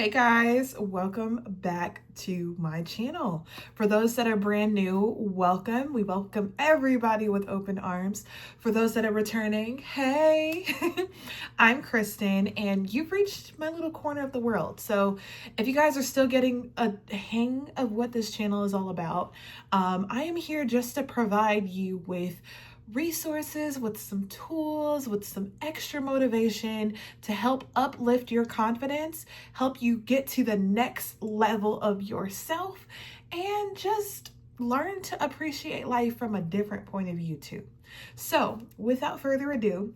Hey guys, welcome back to my channel. For those that are brand new, welcome. We welcome everybody with open arms. For those that are returning, hey, I'm Kristen and you've reached my little corner of the world. So if you guys are still getting a hang of what this channel is all about, I am here just to provide you with resources, with some tools, with some extra motivation to help uplift your confidence, help you get to the next level of yourself, and just learn to appreciate life from a different point of view too. So without further ado,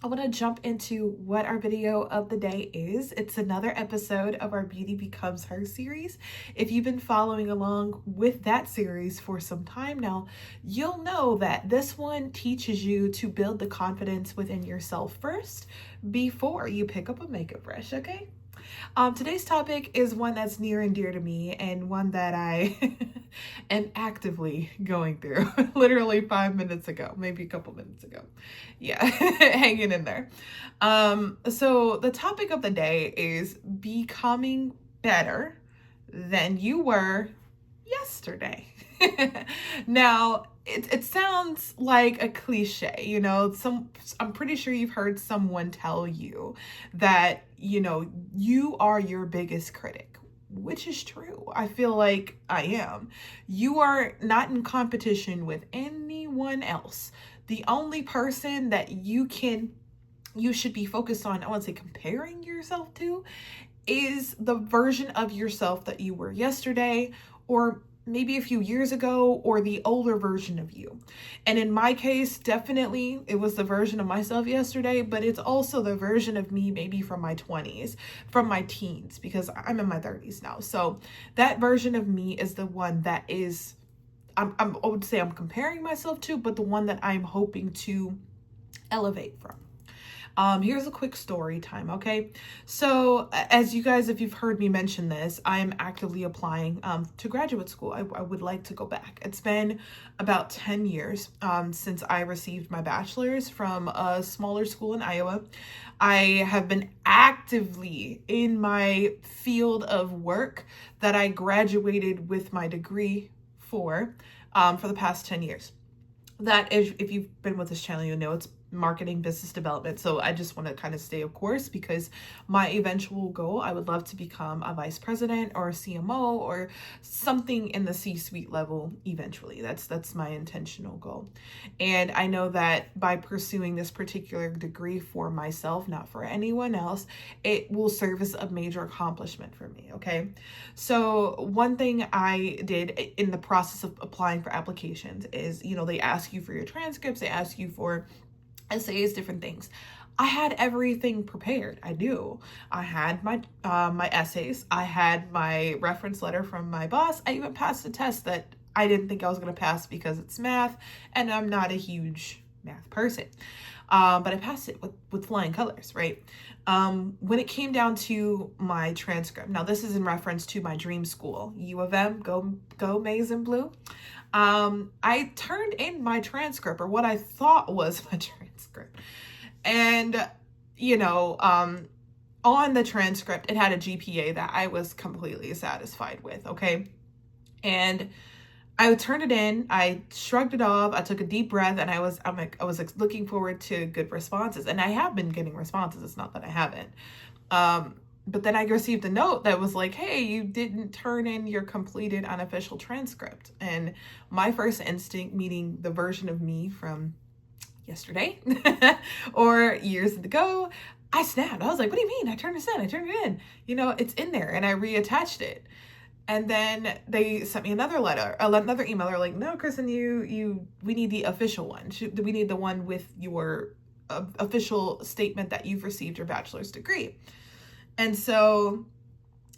I want to jump into what our video of the day is. It's another episode of our Beauty Becomes Her series. If you've been following along with that series for some time now, you'll know that this one teaches you to build the confidence within yourself first before you pick up a makeup brush, okay? Today's topic is one that's near and dear to me and one that I am actively going through literally 5 minutes ago, maybe a couple minutes ago. Yeah, hanging in there. So the topic of the day is becoming better than you were yesterday. Now, it sounds like a cliche, I'm pretty sure you've heard someone tell you that, you are your biggest critic, which is true. I feel like I am. You are not in competition with anyone else. The only person that you should be focused on, I want to say comparing yourself to, is the version of yourself that you were yesterday, or maybe a few years ago, or the older version of you. And in my case, definitely it was the version of myself yesterday, but it's also the version of me maybe from my 20s, from my teens, because I'm in my 30s now. So that version of me is the one that is, I would say I'm comparing myself to, but the one that I'm hoping to elevate from. Here's a quick story time, okay? So as you guys, if you've heard me mention this, I am actively applying to graduate school. I would like to go back. It's been about 10 years since I received my bachelor's from a smaller school in Iowa. I have been actively in my field of work that I graduated with my degree for the past 10 years. That is, if you've been with this channel, you know it's marketing, business development. So I just want to kind of stay of course, because my eventual goal, I would love to become a vice president or a CMO or something in the C-suite level eventually. That's my intentional goal. And I know that by pursuing this particular degree for myself, not for anyone else, it will serve as a major accomplishment for me, okay? So one thing I did in the process of applying for applications is, they ask you for your transcripts, they ask you for essays, different things. I had everything prepared. I do. I had my essays. I had my reference letter from my boss. I even passed a test that I didn't think I was going to pass because it's math, and I'm not a huge math person. But I passed it with flying colors, right? When it came down to my transcript, now this is in reference to my dream school, U of M, go Maize and Blue. I turned in my transcript, or what I thought was my transcript. And, on the transcript, it had a GPA that I was completely satisfied with, okay? And I turned it in, I shrugged it off, I took a deep breath, and I was looking forward to good responses. And I have been getting responses, it's not that I haven't. But then I received a note that was like, hey, you didn't turn in your completed unofficial transcript. And my first instinct, meeting the version of me from yesterday or years ago, I snapped. I was like, what do you mean? I turned this in. I turned it in. It's in there. And I reattached it. And then they sent me another email. They're like, no, Kristen, we need the official one. We need the one with your official statement that you've received your bachelor's degree. And so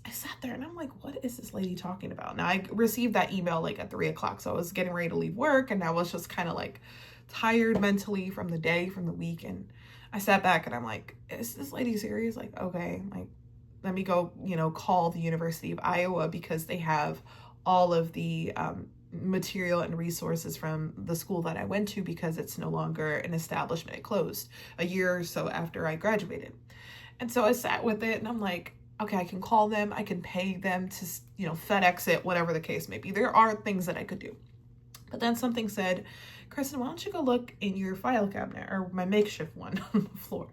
I sat there and I'm like, what is this lady talking about? Now I received that email like at 3:00. So I was getting ready to leave work, and I was just kind of like tired mentally from the day, from the week. And I sat back and I'm like, is this lady serious? Like, okay, like, let me go, call the University of Iowa, because they have all of the material and resources from the school that I went to, because it's no longer an establishment. It closed a year or so after I graduated. And so I sat with it and I'm like, okay, I can call them, I can pay them to, FedEx it, whatever the case may be. There are things that I could do. But then something said, Kristen, why don't you go look in your file cabinet, or my makeshift one on the floor?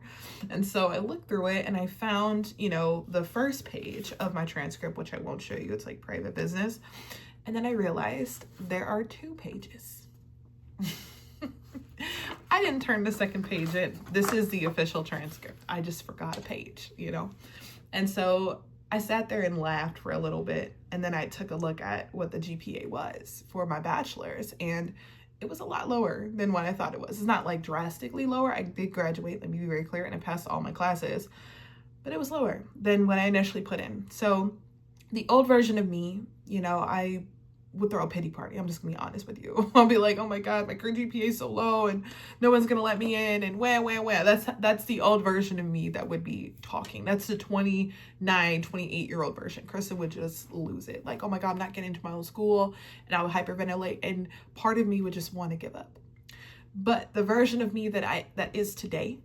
And so I looked through it and I found, the first page of my transcript, which I won't show you. It's like private business. And then I realized there are 2 pages. I didn't turn the second page in. This is the official transcript. I just forgot a page, And so I sat there and laughed for a little bit. And then I took a look at what the GPA was for my bachelor's. And it was a lot lower than what I thought it was. It's not like drastically lower. I did graduate, let me be very clear, and I passed all my classes. But it was lower than what I initially put in. So the old version of me, I would throw a pity party. I'm just gonna be honest with you. I'll be like, oh my God, my current GPA is so low and no one's gonna let me in, and wah. That's the old version of me that would be talking. That's the 29, 28-year-old version. Kristen would just lose it. Like, oh my God, I'm not getting into my own school, and I would hyperventilate, and part of me would just want to give up. But the version of me that is today,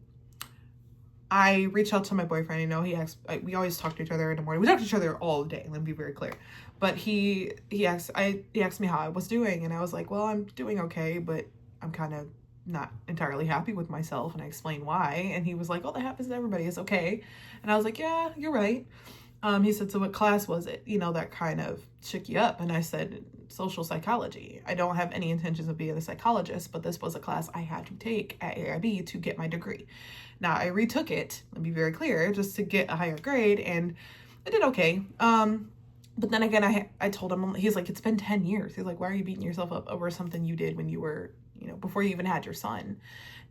I reached out to my boyfriend. He asked, we always talk to each other in the morning. We talk to each other all day, let me be very clear. But he asked me how I was doing, and I was like, well, I'm doing okay, but I'm kind of not entirely happy with myself. And I explained why. And he was like, oh, that happens to everybody. It's okay. And I was like, yeah, you're right. He said, so what class was it, that kind of shook you up? And I said, social psychology. I don't have any intentions of being a psychologist, but this was a class I had to take at AIB to get my degree. Now, I retook it, let me be very clear, just to get a higher grade, and I did okay. But then again, I told him, he's like, it's been 10 years. He's like, why are you beating yourself up over something you did when you were, before you even had your son?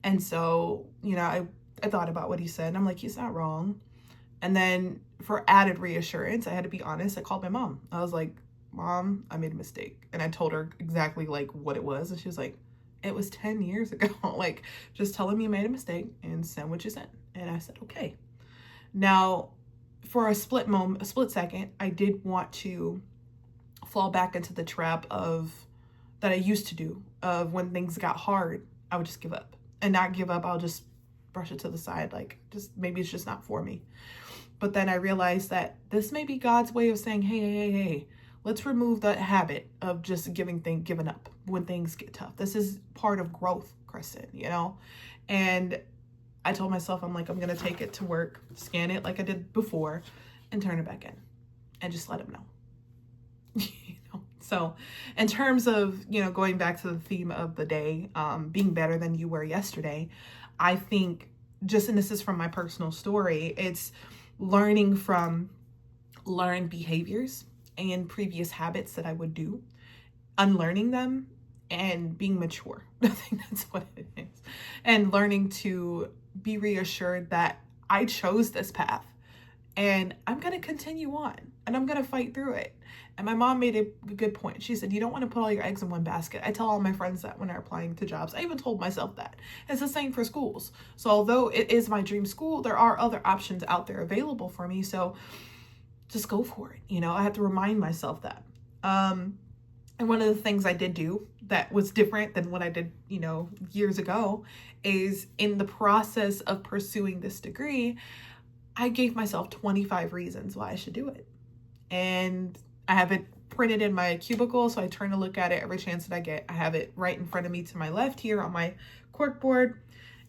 And so, I thought about what he said, and I'm like, he's not wrong. And then for added reassurance, I had to be honest. I called my mom. I was like, Mom, I made a mistake. And I told her exactly like what it was. And she was like, it was 10 years ago. Like, just tell him you made a mistake and send what you sent. And I said, okay. Now, for a split second, I did want to fall back into the trap that I used to do, of when things got hard, I would just give up. And not give up, I'll just brush it to the side, like, just maybe it's just not for me. But then I realized that this may be God's way of saying, hey, let's remove that habit of just giving up when things get tough. This is part of growth, Kristen, And I told myself, I'm like, I'm going to take it to work, scan it like I did before, and turn it back in, and just let him know. So in terms of, going back to the theme of the day, being better than you were yesterday, I think and this is from my personal story, it's learning from learned behaviors and previous habits that I would do, unlearning them, and being mature. I think that's what it is. And learning to be reassured that I chose this path, and I'm going to continue on, and I'm going to fight through it. And my mom made a good point. She said, you don't want to put all your eggs in one basket. I tell all my friends that when they're applying to jobs. I even told myself that. It's the same for schools. So although it is my dream school, there are other options out there available for me. So just go for it. I have to remind myself that. And one of the things I did do that was different than what I did, years ago, is in the process of pursuing this degree, I gave myself 25 reasons why I should do it. And I have it printed in my cubicle, so I turn to look at it every chance that I get. I have it right in front of me to my left here on my cork board.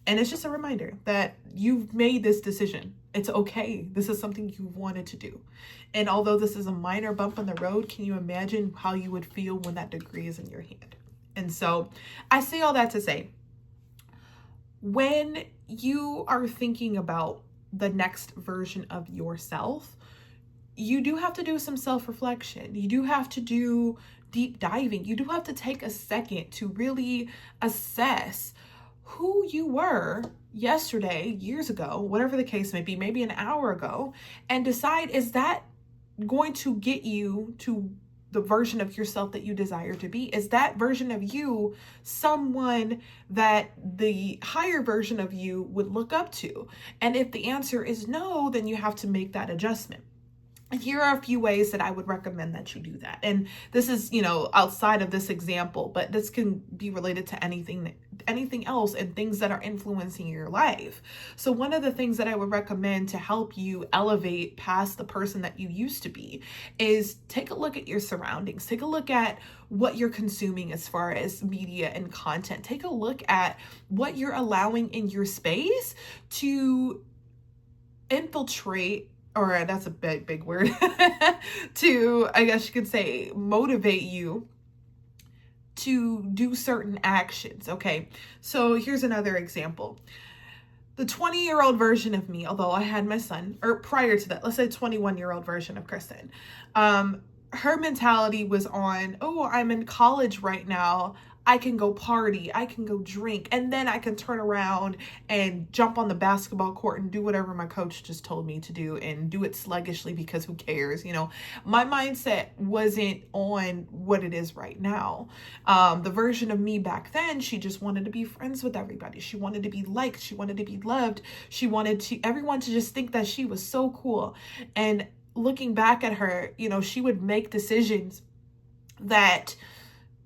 And it's just a reminder that you've made this decision. It's okay. This is something you wanted to do. And although this is a minor bump on the road, can you imagine how you would feel when that degree is in your hand? And so I say all that to say, when you are thinking about the next version of yourself, you do have to do some self-reflection. You do have to do deep diving. You do have to take a second to really assess who you were yesterday, years ago, whatever the case may be, maybe an hour ago, and decide, is that going to get you to the version of yourself that you desire to be? Is that version of you someone that the higher version of you would look up to? And if the answer is no, then you have to make that adjustment. here are a few ways that I would recommend that you do that. And this is, outside of this example, but this can be related to anything else and things that are influencing your life. So one of the things that I would recommend to help you elevate past the person that you used to be is take a look at your surroundings. Take a look at what you're consuming as far as media and content. Take a look at what you're allowing in your space to infiltrate, or that's a big word, to, I guess you could say, motivate you to do certain actions. Okay, so here's another example. The 20-year-old version of me, although I had my son, or prior to that, let's say 21-year-old version of Kristen, her mentality was on, oh, I'm in college right now, I can go party, I can go drink, and then I can turn around and jump on the basketball court and do whatever my coach just told me to do, and do it sluggishly because who cares? My mindset wasn't on what it is right now. The version of me back then, she just wanted to be friends with everybody. She wanted to be liked. She wanted to be loved. She wanted everyone to just think that she was so cool. And looking back at her, she would make decisions that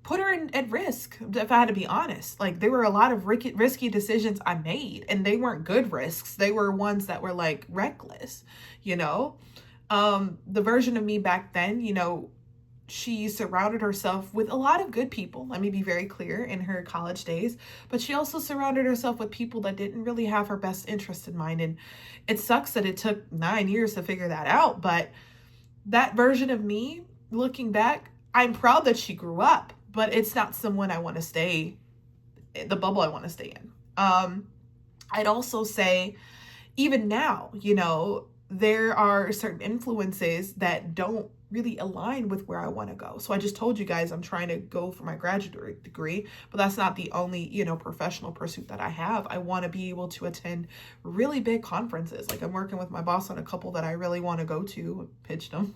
put her at risk, if I had to be honest. Like, there were a lot of risky decisions I made, and they weren't good risks. They were ones that were like reckless, The version of me back then, she surrounded herself with a lot of good people. Let me be very clear, in her college days, but she also surrounded herself with people that didn't really have her best interest in mind. And it sucks that it took 9 years to figure that out. But that version of me, looking back, I'm proud that she grew up, but it's not someone I want to stay, the bubble I want to stay in. I'd also say, even now, there are certain influences that don't really align with where I want to go. So I just told you guys I'm trying to go for my graduate degree, but that's not the only, professional pursuit that I have. I want to be able to attend really big conferences. Like, I'm working with my boss on a couple that I really want to go to, pitched them.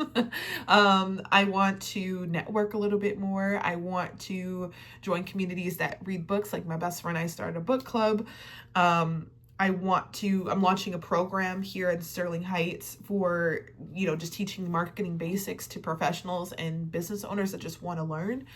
I want to network a little bit more. I want to join communities that read books. Like, my best friend, I started a book club. I'm launching a program here in Sterling Heights for, just teaching marketing basics to professionals and business owners that just want to learn.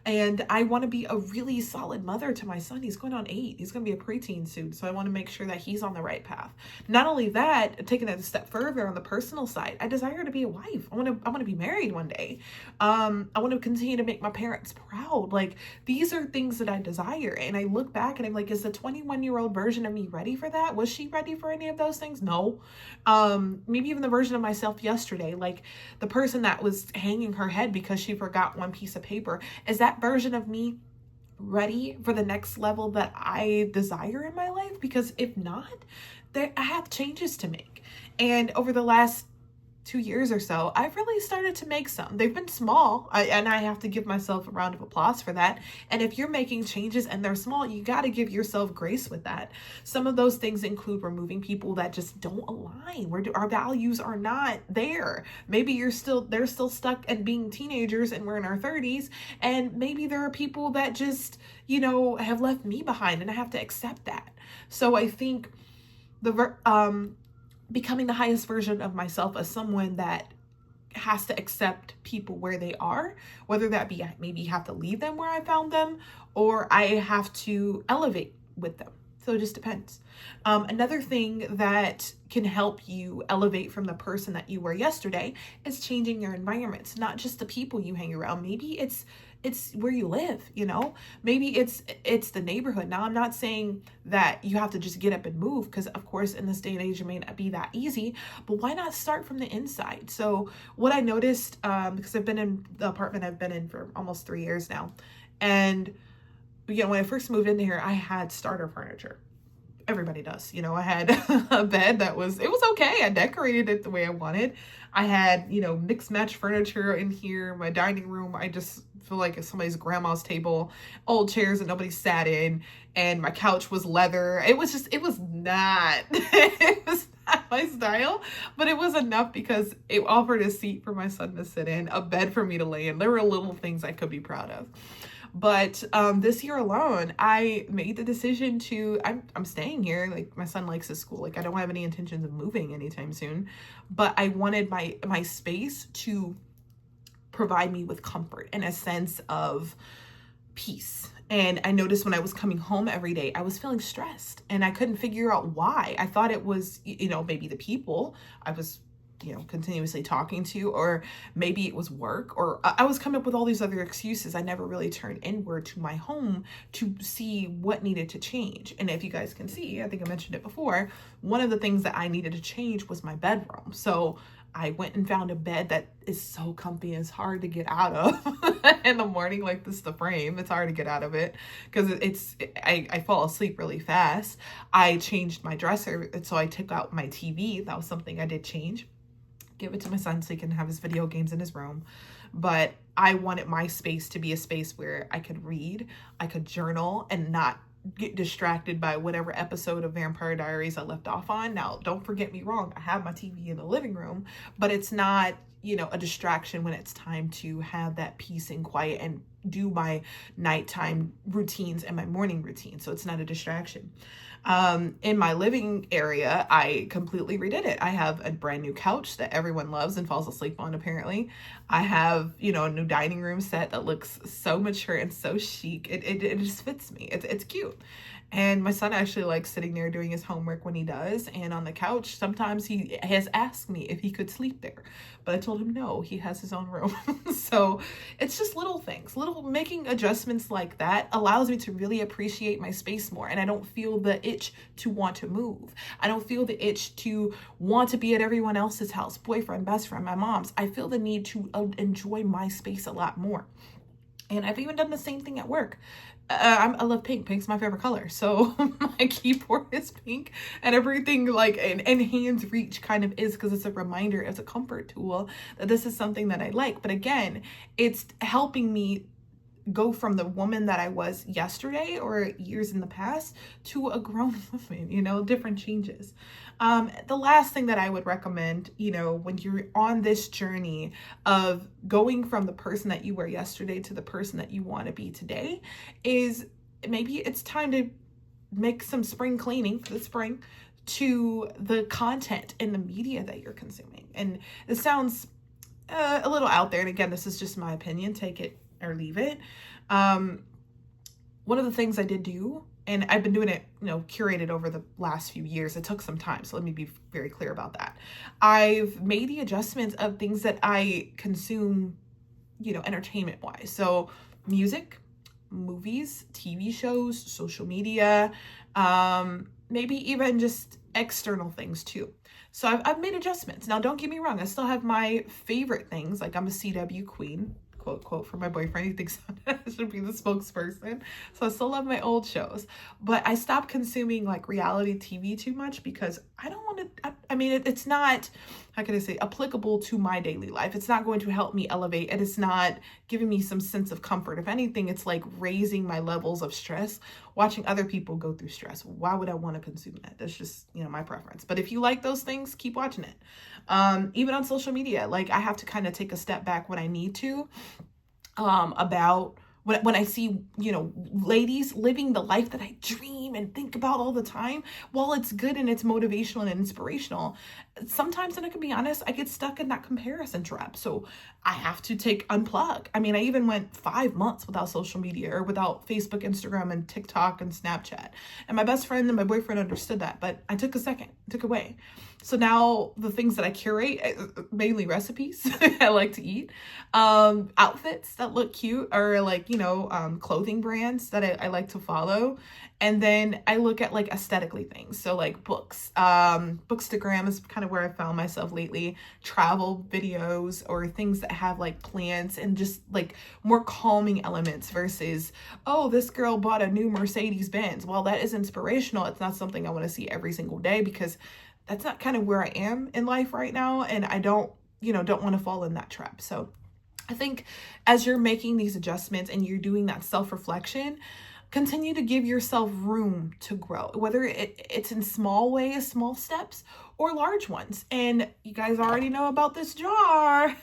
And I want to be a really solid mother to my son. He's going on 8. He's going to be a preteen soon. So I want to make sure that he's on the right path. Not only that, taking it a step further on the personal side, I desire to be a wife. I want to be married one day. I want to continue to make my parents proud. Like, these are things that I desire. And I look back and I'm like, is the 21-year-old version of me ready for that? Was she ready for any of those things? No. Maybe even the version of myself yesterday, like the person that was hanging her head because she forgot one piece of paper. Is that version of me ready for the next level that I desire in my life? Because if not, I have changes to make. And over the last 2 years or so, I've really started to make some. They've been small, and I have to give myself a round of applause for that. And if you're making changes and they're small, you got to give yourself grace with that. Some of those things include removing people that just don't align, where our values are not there. Maybe they're still stuck at being teenagers and we're in our 30s, and maybe there are people that just, have left me behind, and I have to accept that. So I think becoming the highest version of myself as someone that has to accept people where they are, whether that be maybe have to leave them where I found them, or I have to elevate with them. So it just depends. Another thing that can help you elevate from the person that you were yesterday is changing your environments, not just the people you hang around. Maybe it's where you live, maybe it's the neighborhood. Now, I'm not saying that you have to just get up and move, because of course in this day and age it may not be that easy, but why not start from the inside? So what I noticed, because I've been in the apartment I've been in for almost 3 years now, and when I first moved into here, I had starter furniture. Everybody does, I had a bed it was okay. I decorated it the way I wanted. I had, mixed match furniture in here. My dining room, I just feel like it's somebody's grandma's table, old chairs that nobody sat in. And my couch was leather. It was not my style, but it was enough because it offered a seat for my son to sit in, a bed for me to lay in. There were little things I could be proud of. But this year alone, I made the decision to, I'm staying here. Like, my son likes his school. Like, I don't have any intentions of moving anytime soon, but I wanted my space to provide me with comfort and a sense of peace. And I noticed when I was coming home every day, I was feeling stressed and I couldn't figure out why. I thought it was, maybe the people I was, continuously talking to, or maybe it was work, or I was coming up with all these other excuses. I never really turned inward to my home to see what needed to change. And if you guys can see, I think I mentioned it before, one of the things that I needed to change was my bedroom. So I went and found a bed that is so comfy and it's hard to get out of in the morning. Like, this is the frame. It's hard to get out of it because I fall asleep really fast. I changed my dresser. So I took out my TV. That was something I did change. Give it to my son so he can have his video games in his room. But I wanted my space to be a space where I could read, I could journal, and not get distracted by whatever episode of Vampire Diaries I left off on. Now, don't forget me wrong. I have my TV in the living room, but it's not, a distraction when it's time to have that peace and quiet and do my nighttime routines and my morning routine. So it's not a distraction. In my living area, I completely redid it. I have a brand new couch that everyone loves and falls asleep on, apparently. I have, a new dining room set that looks so mature and so chic. It just fits me. It's cute. And my son actually likes sitting there doing his homework when he does. And on the couch, sometimes he has asked me if he could sleep there. But I told him no, he has his own room. So it's just little things. Making adjustments like that allows me to really appreciate my space more. And I don't feel the itch to want to move. I don't feel the itch to want to be at everyone else's house, boyfriend, best friend, my mom's. I feel the need to enjoy my space a lot more. And I've even done the same thing at work. I love pink. Pink's my favorite color. So my keyboard is pink, and everything like in hand's reach kind of is, because it's a reminder, it's a comfort tool that this is something that I like. But again, it's helping me go from the woman that I was yesterday or years in the past to a grown woman, different changes. The last thing that I would recommend, when you're on this journey of going from the person that you were yesterday to the person that you want to be today, is maybe it's time to make some spring cleaning for the spring to the content and the media that you're consuming. And it sounds a little out there. And again, this is just my opinion. Take it or leave it. One of the things I did do, and I've been doing it, curated over the last few years. It took some time. So let me be very clear about that. I've made the adjustments of things that I consume, entertainment wise. So music, movies, TV shows, social media, maybe even just external things too. So I've made adjustments. Now, don't get me wrong. I still have my favorite things. Like, I'm a CW queen. Quote for my boyfriend. He thinks I should be the spokesperson. So I still love my old shows, but I stopped consuming like reality TV too much because I don't want to, it's not, how can I say, applicable to my daily life. It's not going to help me elevate, and it's not giving me some sense of comfort. If anything, it's like raising my levels of stress, watching other people go through stress. Why would I want to consume that? That's just, my preference. But if you like those things, keep watching it. Even on social media, like, I have to kind of take a step back when I need to, about when I see, ladies living the life that I dream and think about all the time. While it's good and it's motivational and inspirational, sometimes, and I can be honest, I get stuck in that comparison trap. So I have to unplug. I even went 5 months without social media, or without Facebook, Instagram, and TikTok and Snapchat. And my best friend and my boyfriend understood that, but I took a second, took away. So now the things that I curate, mainly recipes I like to eat, outfits that look cute, or like, clothing brands that I like to follow. And then I look at like aesthetically things. So like books, Bookstagram is kind of where I found myself lately. Travel videos, or things that have like plants and just like more calming elements versus, oh, this girl bought a new Mercedes Benz. While that is inspirational, it's not something I want to see every single day, because that's not kind of where I am in life right now. And I don't want to fall in that trap. So I think as you're making these adjustments and you're doing that self-reflection, continue to give yourself room to grow, whether it's in small ways, small steps, or large ones. And you guys already know about this jar.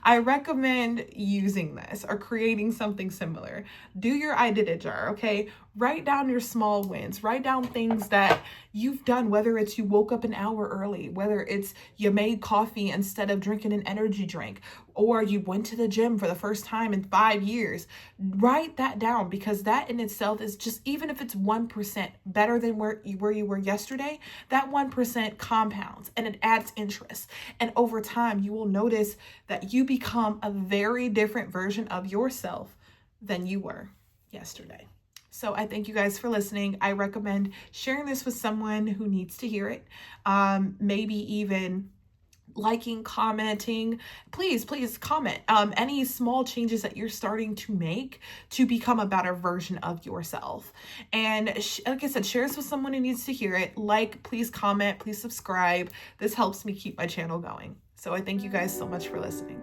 I recommend using this or creating something similar. Do your I did it jar, okay? Write down your small wins. Write down things that you've done, whether it's you woke up an hour early, whether it's you made coffee instead of drinking an energy drink, or you went to the gym for the first time in 5 years. Write that down, because that in itself is just, even if it's 1% better than where you were yesterday, that 1% compounds and it adds interest. And over time, you will notice that you become a very different version of yourself than you were yesterday. So I thank you guys for listening. I recommend sharing this with someone who needs to hear it. Maybe even liking, commenting. Please comment any small changes that you're starting to make to become a better version of yourself. And like I said, share this with someone who needs to hear it. Please comment, please subscribe. This helps me keep my channel going. So I thank you guys so much for listening.